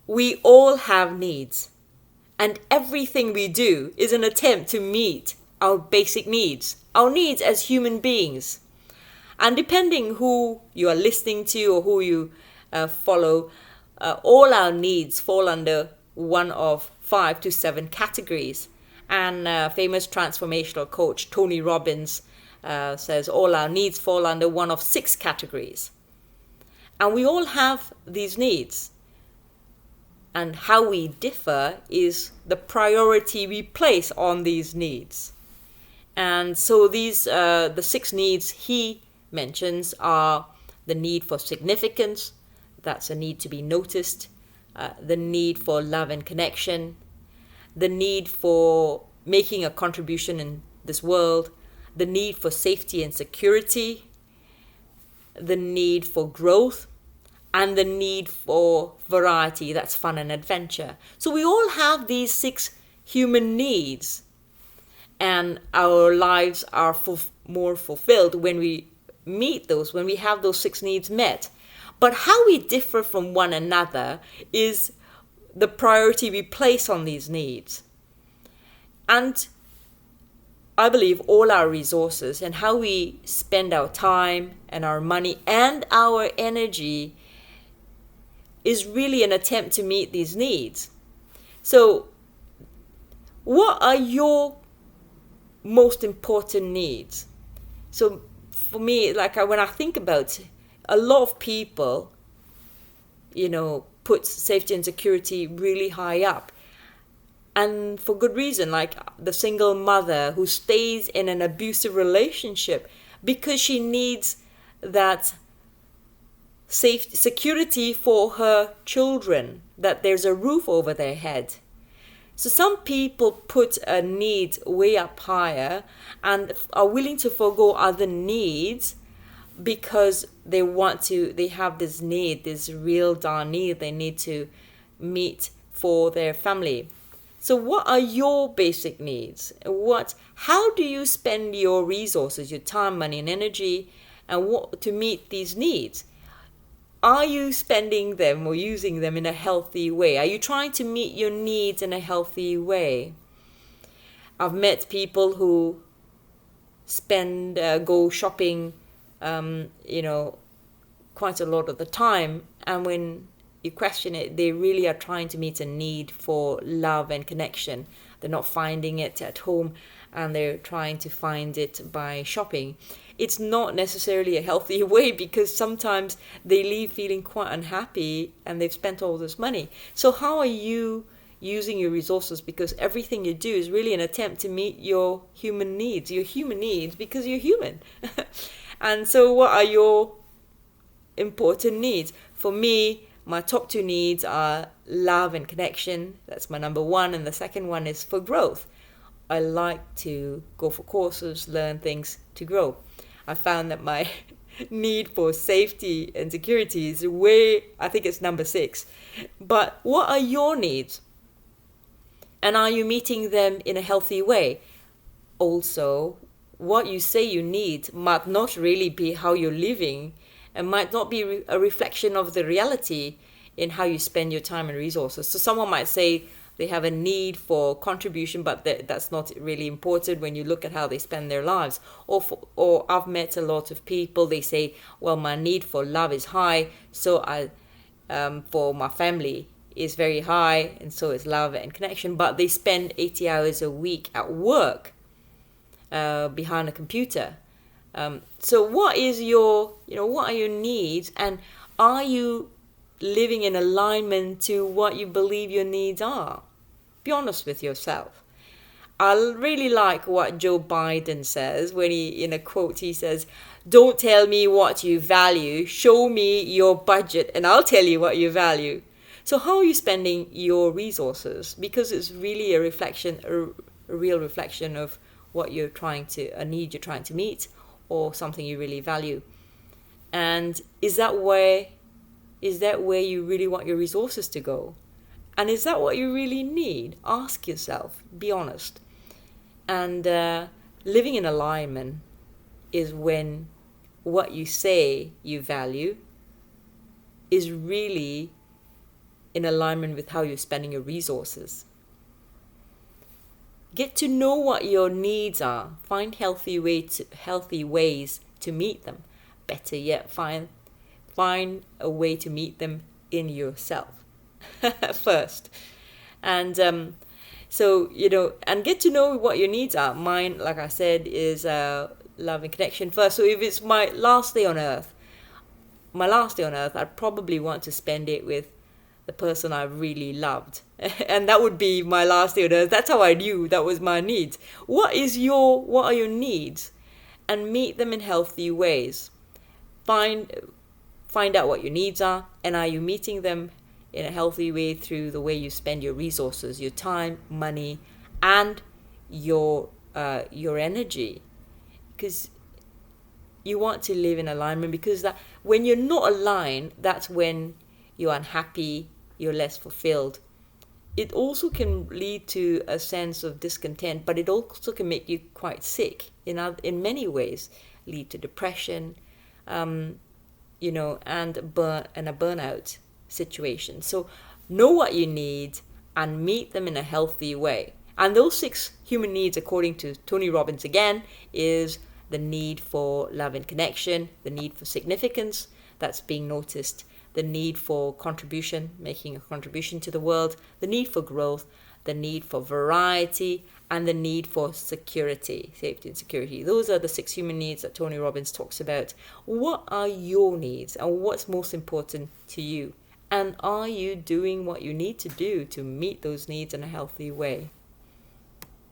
We all have needs, and everything we do is an attempt to meet our basic needs, our needs as human beings. And depending who you are listening to or who you follow, all our needs fall under one of 5 to 7 categories. And famous transformational coach Tony Robbins says all our needs fall under one of 6 categories. And we all have these needs. And how we differ is the priority we place on these needs. And so the 6 needs he mentions are the need for significance, that's a need to be noticed, the need for love and connection, the need for making a contribution in this world, the need for safety and security, the need for growth, and the need for variety, that's fun and adventure. So we all have these 6 human needs, and our lives are more fulfilled when we meet those, when we have those 6 needs met. But how we differ from one another is the priority we place on these needs. And I believe all our resources and how we spend our time and our money and our energy is really an attempt to meet these needs. So, what are your most important needs? So, for me, when I think about it, a lot of people, put safety and security really high up. And for good reason, like the single mother who stays in an abusive relationship because she needs that safety, security for her children, that there's a roof over their head. So some people put a need way up higher and are willing to forego other needs because they have this need, this real darn need they need to meet for their family. So what are your basic needs? How do you spend your resources, your time, money, and energy, and what to meet these needs? Are you spending them or using them in a healthy way? Are you trying to meet your needs in a healthy way? I've met people who go shopping, quite a lot of the time, and when you question it, they really are trying to meet a need for love and connection. They're not finding it at home, and they're trying to find it by shopping. It's not necessarily a healthy way because sometimes they leave feeling quite unhappy and they've spent all this money. So how are you using your resources? Because everything you do is really an attempt to meet your human needs because you're human. And so what are your important needs? For me, my top 2 needs are love and connection. That's my number 1. And the second one is for growth. I like to go for courses, learn things to grow. I found that my need for safety and security is I think it's number 6. But what are your needs? And are you meeting them in a healthy way? Also, what you say you need might not really be how you're living and might not be a reflection of the reality in how you spend your time and resources. So someone might say they have a need for contribution, but that's not really important when you look at how they spend their lives. Or I've met a lot of people, they say, well, my need for love is high, so for my family is very high, and so is love and connection, but they spend 80 hours a week at work behind a computer. So what are your needs, and are you living in alignment to what you believe your needs are? Be honest with yourself. I really like what Joe Biden says when in a quote, he says, "Don't tell me what you value, show me your budget and I'll tell you what you value." So how are you spending your resources? Because it's really a real reflection of what a need you're trying to meet, or something you really value. And is that where you really want your resources to go? And is that what you really need? Ask yourself, be honest. And living in alignment is when what you say you value is really in alignment with how you're spending your resources. Get to know what your needs are. Find healthy ways to meet them. Better yet, find a way to meet them in yourself first. And and get to know what your needs are. Mine, like I said, is love and connection first. So if it's my last day on earth, I'd probably want to spend it with the person I really loved. And that would be my last day on earth. That's how I knew that was my needs. What are your needs? And meet them in healthy ways. Find out what your needs are, and are you meeting them in a healthy way through the way you spend your resources, your time, money, and your energy. Because you want to live in alignment, because that when you're not aligned, that's when you're unhappy, you're less fulfilled. It also can lead to a sense of discontent, but it also can make you quite sick in many ways, lead to depression, and a burnout situation. So know what you need and meet them in a healthy way. And those 6 human needs, according to Tony Robbins again, is the need for love and connection, the need for significance that's being noticed, the need for contribution, making a contribution to the world, the need for growth, the need for variety, and the need for security, safety and security. Those are the 6 human needs that Tony Robbins talks about. What are your needs, and what's most important to you? And are you doing what you need to do to meet those needs in a healthy way?